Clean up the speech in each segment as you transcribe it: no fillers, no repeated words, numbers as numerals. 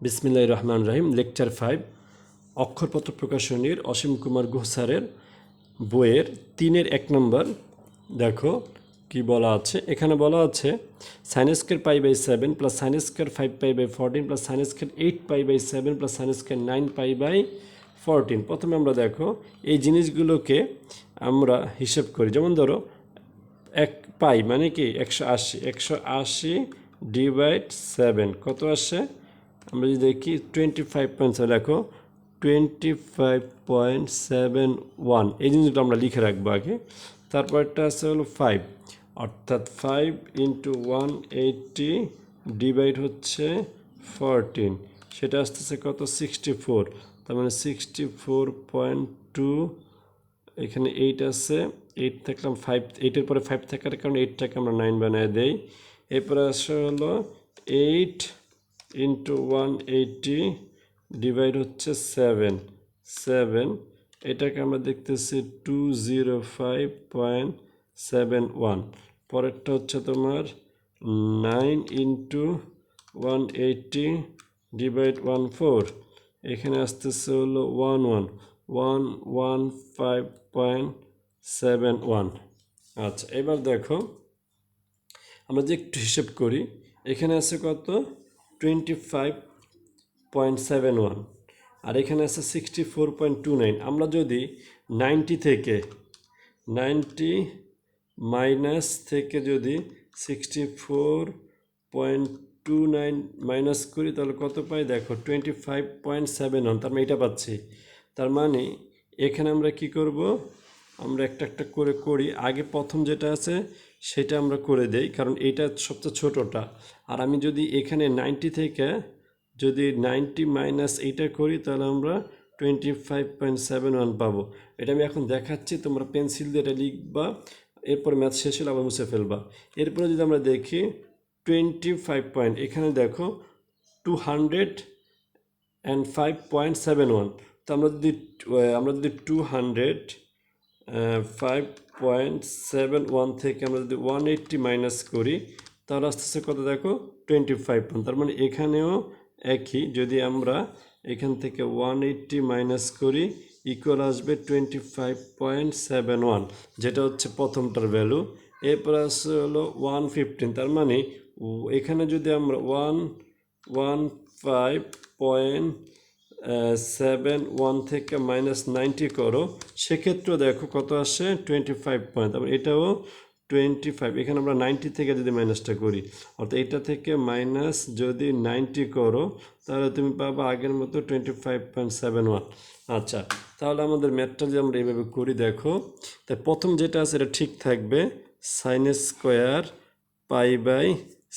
বিসমিল্লাহির রহমানির রহিম। লেকচার 5 অক্ষর পত্র প্রকাশনীর অসীম কুমার গুহ স্যারের বইয়ের 3-এর 1 নম্বর। দেখো কি বলা আছে। এখানে বলা আছে sin square pi by 7 plus sin square 5 pi by 14 plus sin square 8 pi by 7 plus sin square 9 pi by 14। প্রথমে আমরা দেখো এই জিনিসগুলোকে আমরা হিসাব করি। যেমন ধরো 1 পাই মানে কি 180 ডিভাইড 7 কত আসে? আমরা যদি দেখি 25.7 দেখো 25.71 এই জিনিসগুলো আমরা লিখে রাখবো আগে। তারপরটা আছে হলো 5 অর্থাৎ 5 ইন্টু 180 ডিভাইড হচ্ছে 14 সেটা আসতেছে কত 64 তার মানে 64.2 এখানে 8 আছে 8 থাকলাম 5 8-এর পরে 5 থাকার কারণে 8টাকে আমরা 9 বানিয়ে দেই। এরপরে আসে হলো 8 ইন্টু 180 ডিভাইড হচ্ছে 7 এটাকে আমরা দেখতেছি 205.71। পরেরটা হচ্ছে তোমার 9 ইন্টু 180 ডিভাইড 14 এখানে আসতেছে হলো 115.71। আচ্ছা এবার দেখো আমরা যে একটু হিসেব করি। এখানে আছে কত 25.71 আর এখানে আছে 64.29। আমরা যদি 90 মাইনাস থেকে যদি 64.29 মাইনাস করি তাহলে কত পাই দেখো 25.71। তার মানে এটা পাচ্ছি। তার মানে এখানে আমরা কি করব, আমরা একটা একটা করে করি। আগে প্রথম যেটা আছে সেটা আমরা করে দেই কারণ এইটা সবচেয়ে ছোটোটা। আর আমি যদি এখানে 90 থেকে যদি 90 মাইনাস এইটা করি তাহলে আমরা 25.71 পাবো। এটা আমি এখন দেখাচ্ছি, তোমরা পেন্সিল দিয়ে এটা লিখবা, এরপর ম্যাথ শেষ হলে আবার মুছে ফেলবা। এরপরে যদি আমরা দেখি 25 পয়েন্ট, এখানে দেখো 205.71। তো আমরা যদি 205.71 থেকে আমরা যদি 180 মাইনাস করি তাহলে আসতেছে কত দেখো 25 পয়েন্ট। তার মানে এখানেও একই, যদি আমরা এখান থেকে 180 মাইনাস করি ইকুয়াল আসবে 25.71, যেটা হচ্ছে প্রথমটার ভ্যালু। এরপর আসছে হলো 115। তার মানে এখানে যদি আমরা 115.71 থেকে মাইনাস 90 করো সেক্ষেত্রেও দেখো কত আসে 25 পয়েন্ট। তারপর এটাও 25। এখানে আমরা 90 থেকে যদি মাইনাসটা করি অর্থাৎ এটা থেকে মাইনাস যদি 90 করো তাহলে তুমি পাবা আগের মতো 25.71। আচ্ছা তাহলে আমাদের ম্যাথটা যদি আমরা এইভাবে করি দেখো, তাই প্রথম যেটা আছে এটা ঠিক থাকবে সাইন স্কোয়ার পাই বাই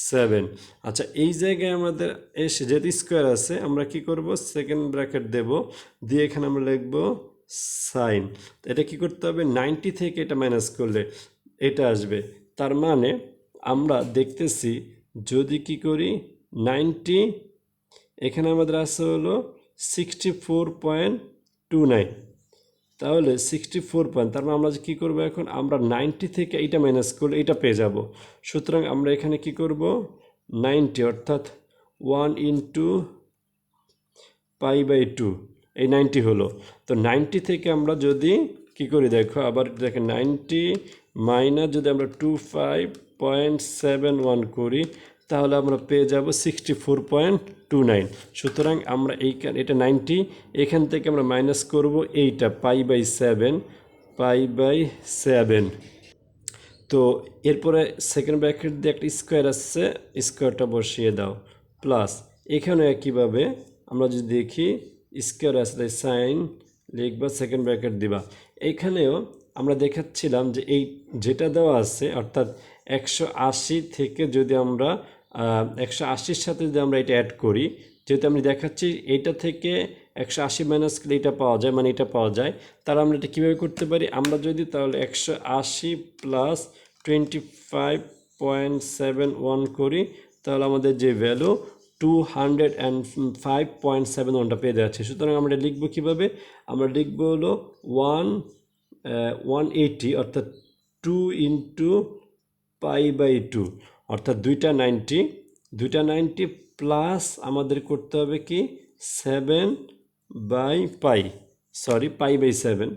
7। আচ্ছা এই জায়গায় আমাদের এসে যেহেতু স্কোয়ার আছে আমরা কি করব, সেকেন্ড ব্র্যাকেট দেব, দিয়ে এখানে আমরা লিখব সাইন। এটা কি করতে হবে 90 থেকে এটা মাইনাস করলে এটা আসবে। তার মানে আমরা দেখতেছি যদি কি করি 90 এখানে আমাদের আছে হলো 64.29 তাহলে 64 পয়েন্ট। তার মানে আমরা কী করবো এখন, আমরা 90 থেকে এইটা মাইনাস করলে এইটা পেয়ে যাব। সুতরাং আমরা এখানে কি করব 90 অর্থাৎ 1 ইন্টু পাই বাই 2 এই 90 হলো। তো 90 থেকে আমরা যদি কি করি দেখো আবার দেখেন 90 মাইনাস যদি আমরা 25.71 করি তাহলে আমরা পেয়ে যাব 64.29। সুতরাং আমরা এটা 90 এখান থেকে আমরা মাইনাস করব এইটা পাই বাই 7। তো এরপরে সেকেন্ড ব্র্যাকেট দিয়ে একটা স্কোয়ার আসছে, স্কোয়ারটা বসিয়ে দাও প্লাস এখানে একইভাবে আমরা যদি দেখি স্কোয়ার আছে তাই সাইন লিখবা, সেকেন্ড ব্র্যাকেট দিবা। এইখানেও আমরা দেখাচ্ছিলাম যে এই যেটা দেওয়া আছে অর্থাৎ 180 থেকে যদি আমরা 180-র সাথে যদি আমরা এটা অ্যাড করি, যেহেতু আমি দেখাচ্ছি এইটা থেকে 180 মাইনাস করলে এটা পাওয়া যায় মানে এটা পাওয়া যায়। তাহলে আমরা এটা কীভাবে করতে পারি, আমরা যদি তাহলে 180 প্লাস 25.71 করি তাহলে আমাদের যে ভ্যালু 205.71টা পেয়ে যাচ্ছে। সুতরাং আমরা লিখবো কীভাবে, আমরা লিখবো হলো 180 অর্থাৎ 2 ইন্টু পাই বাই 2 অর্থাৎ দুইটা 90 প্লাস আমাদের করতে হবে কি 7/পাই, সরি পাই/7।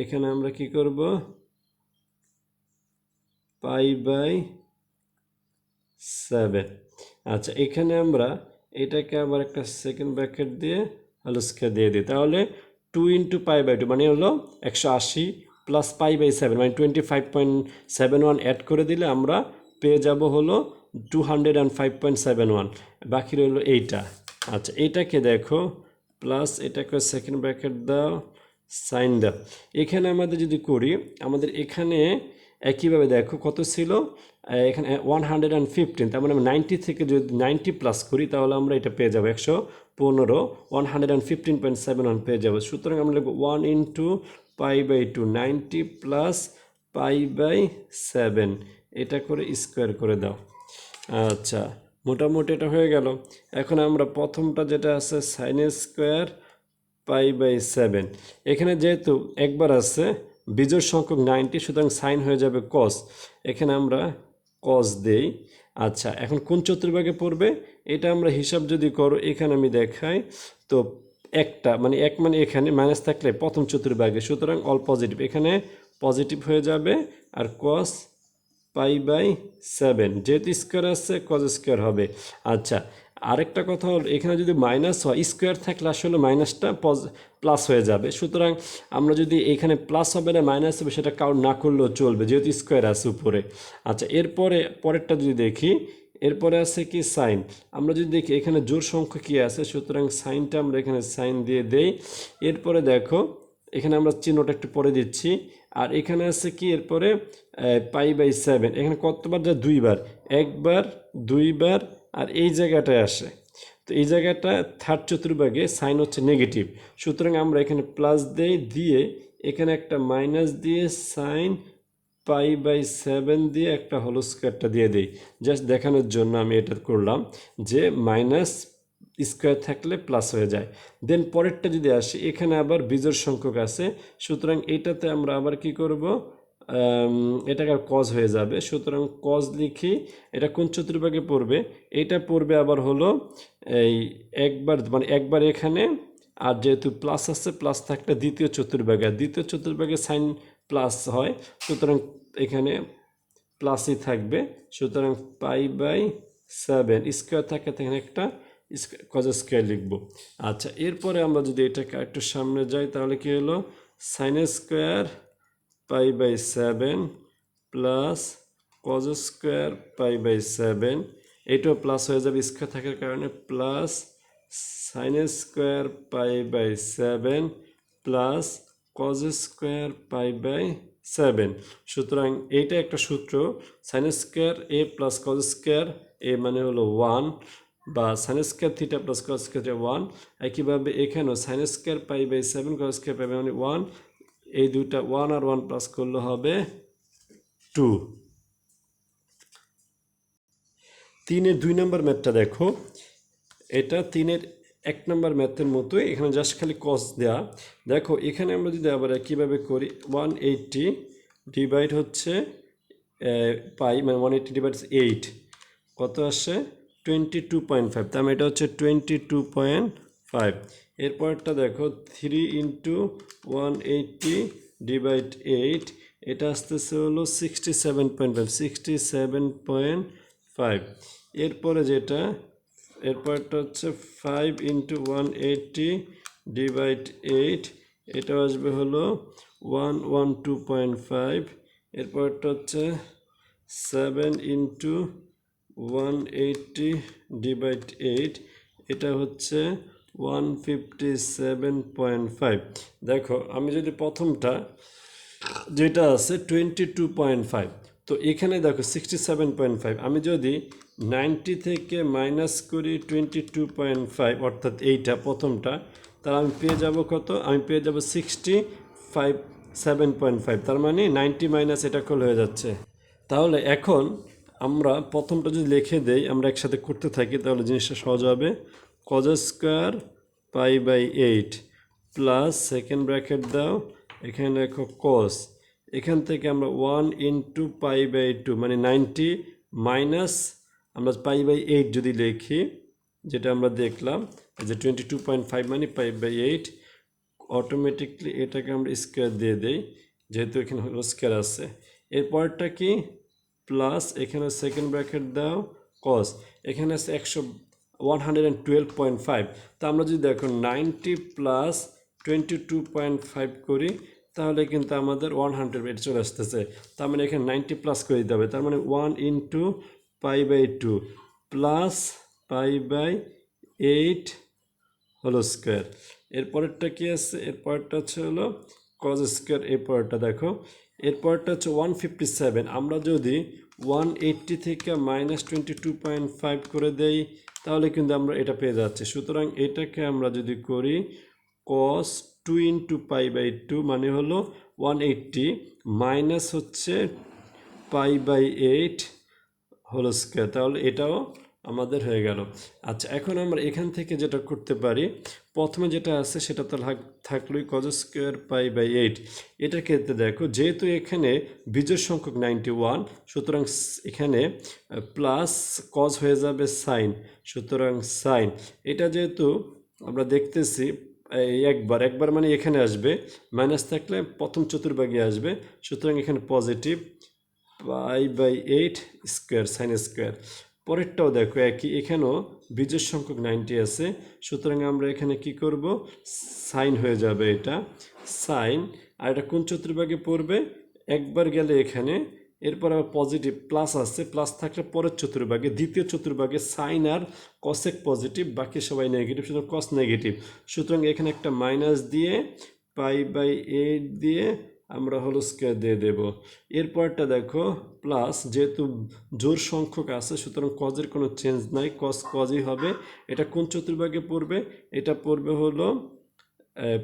এখানে আমরা কি করব, পাই/7। আচ্ছা, এখানে আমরা এটাকে আবার একটা সেকেন্ড ব্র্যাকেট দিয়ে হোল স্কয়ার দিয়ে দিই, তাহলে 2 × পাই/2 মানে হলো 180 প্লাস পাই/7 মানে 25.71 অ্যাড করে দিলে আমরা পেয়ে যাব হলো 205.71, বাকি রইলো এইটা। আচ্ছা, এটাকে দেখো প্লাস এটাকে সেকেন্ড ব্র্যাকেট দাও, সাইন দাও। এখানে আমাদের যদি করি, আমাদের এখানে একইভাবে দেখো কত ছিল, এখানে 115, তার মানে 90 থেকে যদি 90 প্লাস করি তাহলে আমরা এটা পেয়ে যাবো 115, 115.71 পেয়ে যাবো। সুতরাং আমরা লিখবো 1 × পাই/2 90 প্লাস পাই/7, এটা করে স্কোয়ার করে দাও। আচ্ছা, মোটামুটি এটা হয়ে গেল। এখন আমরা প্রথমটা যেটা আছে সাইন স্কোয়ার পাই/7, এখানে যেহেতু একবার আছে বিজোড় সংখ্যক 90, সুতরাং সাইন হয়ে যাবে কস, এখানে আমরা কস দেই। আচ্ছা, এখন কোন চতুর্ভাগে পড়বে এটা আমরা হিসাব যদি করো, এখানে আমি দেখাই তো একটা মানে এক মানে এখানে মাইনাস থাকলে প্রথম চতুর্ভাগে, সুতরাং অল পজিটিভ, এখানে পজিটিভ হয়ে যাবে। আর কস পাই/7 যেহেতু স্কোয়ার আছে কজ স্কোয়ার হবে। আচ্ছা, আরেকটা কথা হলো এখানে যদি মাইনাস হয়, স্কোয়ার থাকলে আসলে মাইনাসটা প্লাস হয়ে যাবে, সুতরাং আমরা যদি এখানে প্লাস হবে না মাইনাস হবে সেটা কাউন্ট না করলেও চলবে যেহেতু স্কোয়ার আছে উপরে। আচ্ছা, এরপরে পরেরটা যদি দেখি, এরপরে আছে কি সাইন। আমরা যদি দেখি এখানে জোড় সংখ্যা কী আছে, সুতরাং সাইনটা আমরা এখানে সাইন দিয়ে দেই। এরপরে দেখো এখানে আমরা চিহ্নটা একটু পরে দিচ্ছি। আর এখানে আছে কি এরপরে পাই/7, এখানে কতবার যা দুইবার, একবার দুইবার, আর এই জায়গাটায় আসে। তো এই জায়গাটা থার্ড চতুর্ভাগে সাইন হচ্ছে নেগেটিভ, সুতরাং আমরা এখানে প্লাস দেই, দিয়ে এখানে একটা মাইনাস দিয়ে সাইন পাই/7 দিয়ে একটা হোল স্কোয়ারটা দিয়ে দিই, জাস্ট দেখানোর জন্য আমি এটা করলাম যে মাইনাস স্কোয়ার থাকলে প্লাস হয়ে যায়। দেন পরেরটা যদি আসি, এখানে আবার বিজোড় সংখ্যক আছে, সুতরাং এটাতে আমরা আবার কি করব, এটাকে কজ হয়ে যাবে, সুতরাং কজ লিখি। এটা কোন চতুর্ভাগে পড়বে, এটা পড়বে আবার হলো এই একবার মানে একবার এখানে, আর যেহেতু প্লাস আছে প্লাস থাকলে দ্বিতীয় চতুর্ভাগে, আর দ্বিতীয় চতুর্ভাগে সাইন প্লাস হয়, সুতরাং এখানে প্লাসই থাকবে, সুতরাং পাই/7 স্কোয়ার থাকে এখানে একটা কজ স্কোয়ার লিখব। আচ্ছা, এরপরে আমরা যদি এটাকে একটু সামনে যাই তাহলে কি হলো, সাইন স্কোয়ার পাই/7 প্লাস কজ স্কোয়ার পাই/7, এটাও প্লাস হয়ে যাবে স্কোয়ার থাকার কারণে, প্লাস সাইন স্কোয়ার পাই/7 প্লাস কজ স্কোয়ার পাই/7। সুতরাং এইটা একটা সূত্র, sine square A plus cos square A মানে হলো 1, বা sine square theta plus cos square 1। একইভাবে এখানেও সাইন স্কোয়ার পাই/7 কজ স্কোয়ার পাই মানে 1, এই দুইটা 1 আর 1 প্লাস করলে হবে 2। 3-এর 2 নম্বর ম্যাথটা দেখো, এটা 3-এর 1 নম্বর ম্যাথের মতোই, এখানে জাস্ট খালি কস দেওয়া। দেখো এখানে আমরা যদি আবার কীভাবে করি, 180 ডিভাইড হচ্ছে পাই মানে 180 ডিভাইড 8 কত আসে 22.5, তার মানে এটা হচ্ছে 22.5। এরপরটা দেখো 3 × 180 ডিভাইড 8, এটা আসতেছে হলো 67.5। এরপরে যেটা এরপরটা হচ্ছে 5 × 180 ডিভাইড 8, এটা আসবে হলো 112.5। এরপরটা হচ্ছে 7 × 180 ডিভাইড 8, এটা হচ্ছে 157.5। দেখো আমি যদি প্রথমটা যেটা আছে 22.5, তো এখানে দেখো 67.5, আমি যদি 90 থেকে মাইনাস করি 22.5 অর্থাৎ এইটা প্রথমটা, তাহলে আমি পেয়ে যাব কত, আমি পেয়ে যাব 67.5, তার মানে 90 মাইনাস এটা করলে হয়ে যাচ্ছে। তাহলে এখন আমরা প্রথমটা যদি লিখে দেই, আমরা একসাথে করতে থাকি তাহলে জিনিসটা সহজ হবে। কজ স্কোয়ার পাই/8 প্লাস সেকেন্ড ব্র্যাকেট দাও, এখানে দেখো কস, এখান থেকে আমরা 1 × পাই/2 মানে 90 মাইনাস আমরা পাই বাই 8 যদি লিখি, যেটা আমরা দেখলাম যে 22.5 মানে পাই বাই 8, অটোমেটিকলি এটাকে আমরা স্কোয়ার দিয়ে দেই যেহেতু এখানে হলো স্কোয়ার আছে। এরপরটা কি প্লাস, এখানে সেকেন্ড ব্র্যাকেট দাও কস, এখানে আছে 112.5। তো আমরা যদি দেখো 90 প্লাস 22.5 করি তাহলে কিন্তু আমাদের 100 এটা চলে আসতেছে। তার মানে এখানে 90 প্লাস করে দিতে হবে, তার মানে 1 into pi by 2 plus pi by 8 whole square. এরপরেরটা কি আছে, এরপরটা হচ্ছে হলো কজ স্কোয়ার। এরপরটা দেখো, এরপরটা হচ্ছে 157। আমরা যদি 180 থেকে -22.5 করে দেই তাহলে কিন্তু আমরা এটা পেয়ে যাচ্ছি। সুতরাং এটাকে আমরা যদি করি cos 2 ইন্টু পাই বাই 2 মানে হলো 180 মাইনাস হচ্ছে পাই বাই 8 হোল স্কোয়ার, তাহলে এটাও আমাদের হয়ে গেল। আচ্ছা, এখন আমরা এখান থেকে যেটা করতে পারি, প্রথমে যেটা আছে সেটা তো থাকলোই কজ স্কোয়ার পাই বাই 8। এটার ক্ষেত্রে দেখো যেহেতু এখানে বিজোড় সংখ্যক 91, সুতরাং এখানে প্লাস কজ হয়ে যাবে সাইন, সুতরাং সাইন। এটা যেহেতু আমরা দেখতেছি একবার মানে এখানে আসবে, মাইনাস থাকলে প্রথম চতুর্ভাগে আসবে, সুতরাং এখানে positive pi by 8 square sine square. পরেরটাও দেখো একই, এখানেও বিজোড় সংখ্যক 90 আছে, সুতরাং আমরা এখানে কি করব সাইন হয়ে যাবে এটা সাইন। আর এটা কোন চতুর্ভাগে পড়বে, একবার গেলে এখানে, এরপর আবার পজিটিভ প্লাস আছে, প্লাস থাকলে পরের চতুর্ভাগে, দ্বিতীয় চতুর্ভাগে সাইন আর কসেক পজিটিভ, বাকি সবাই নেগেটিভ, সুতরাং কস নেগেটিভ। সুতরাং এখানে একটা মাইনাস দিয়ে পাই বাই 8 দিয়ে আমরা হোল স্কোয়ার দিয়ে দেব। এরপরটা দেখো প্লাস, যেহেতু জোড় সংখ্যক আছে সুতরাং কজের কোনো চেঞ্জ নাই, কস কজই হবে। এটা কোন চতুর্ভাগে পড়বে, এটা পড়বে হলো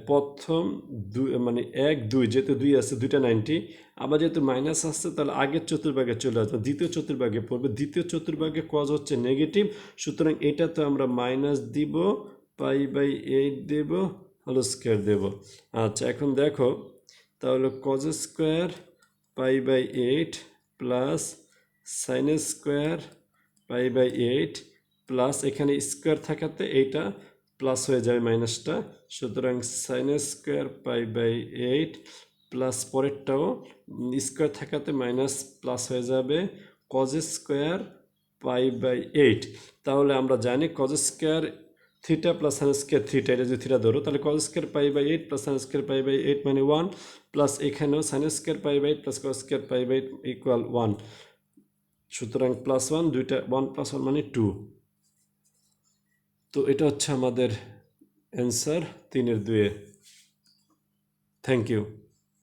প্রথম দুই মানে 1 2, যেহেতু 2 আছে দুইটা 90, আবার যেহেতু মাইনাস আসছে তাহলে আগের চতুর্ভাগে চলে আসবে, দ্বিতীয় চতুর্ভাগে পড়বে, দ্বিতীয় চতুর্ভাগে কজ হচ্ছে নেগেটিভ, সুতরাং এটা তো আমরা মাইনাস দিব, পাই বাই 8 দেব, হোল স্কোয়ার দেব। আচ্ছা, এখন দেখো তাহলে cos square pi by 8 plus sine square pi by 8 plus এখানে স্কোয়ার থাকাতে এইটা প্লাস হয়ে যাবে মাইনাসটা, সুতরাং sine square pi by 8 plus পরেরটাও স্কোয়ার থাকাতে মাইনাস প্লাস হয়ে যাবে কজ স্কোয়ার পাই বাই 8। তাহলে আমরা জানি cos square theta plus sine square theta, এটা যদি থিটা ধরো তাহলে cos square pi by 8 plus sine square pi by 8 মানে 1, প্লাস এখানেও sine square pi by 8 plus cos square pi by 8 equal 1, সুতরাং প্লাস 1, দুইটা 1 প্লাস 1 মানে 2। তো এটা হচ্ছে আমাদের অ্যান্সার 3-এর 2-এ। Thank you.